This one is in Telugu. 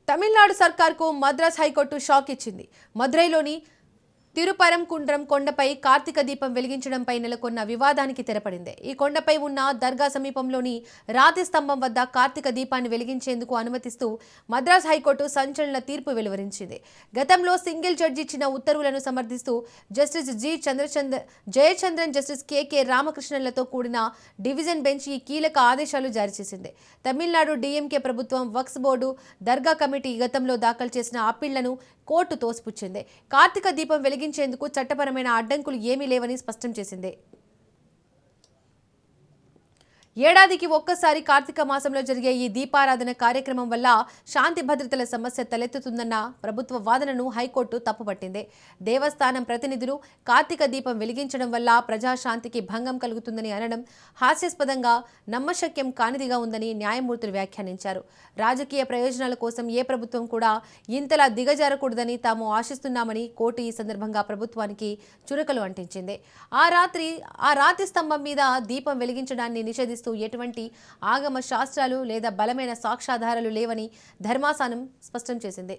తమిళనాడు సర్కార్కు మద్రాస్ హైకోర్టు షాక్ ఇచ్చింది. మదురైలోని తిరుపరంకుండ్రం కొండపై కార్తీక దీపం వెలిగించడంపై నెలకొన్న వివాదానికి తెరపడింది. ఈ కొండపై ఉన్న దర్గా సమీపంలోని రాతి స్తంభం వద్ద కార్తీక దీపాన్ని వెలిగించేందుకు అనుమతిస్తూ మద్రాస్ హైకోర్టు సంచలన తీర్పు వెలువరించింది. గతంలో సింగిల్ జడ్జి ఇచ్చిన ఉత్తర్వులను సమర్థిస్తూ జస్టిస్ జయచంద్రన్, జస్టిస్ కె రామకృష్ణన్లతో కూడిన డివిజన్ బెంచ్ ఈ కీలక ఆదేశాలు జారీ చేసింది. తమిళనాడు డీఎంకే ప్రభుత్వం వక్ఫ్ బోర్డు దర్గా కమిటీ గతంలో దాఖలు చేసిన అప్పీళ్లను కోర్టు తోసిపుచ్చింది. కార్తీక దీపం వెలిగించేందుకు చట్టపరమైన అడ్డంకులు ఏమీ లేవని స్పష్టం చేసింది. ఏడాదికి ఒక్కసారి కార్తీక మాసంలో జరిగే ఈ దీపారాధన కార్యక్రమం వల్ల శాంతి భద్రతల సమస్య తలెత్తుతుందన్న ప్రభుత్వ వాదనను హైకోర్టు తప్పుపట్టింది. దేవస్థానం ప్రతినిధులు కార్తీక దీపం వెలిగించడం వల్ల ప్రజాశాంతికి భంగం కలుగుతుందని అనడం హాస్యాస్పదంగా, నమ్మశక్యం కానిదిగా ఉందని న్యాయమూర్తులు వ్యాఖ్యానించారు. రాజకీయ ప్రయోజనాల కోసం ఏ ప్రభుత్వం కూడా ఇంతలా దిగజారకూడదని తాము ఆశిస్తున్నామని కోర్టు ఈ సందర్భంగా ప్రభుత్వానికి చురకలు అంటించింది. ఆ రాతి స్తంభం మీద దీపం వెలిగించడాన్ని నిషేధిస్తూ ఎటువంటి ఆగమ శాస్త్రాలు లేదా బలమైన సాక్ష్యాధారాలు లేవని ధర్మాసనం స్పష్టం చేసింది.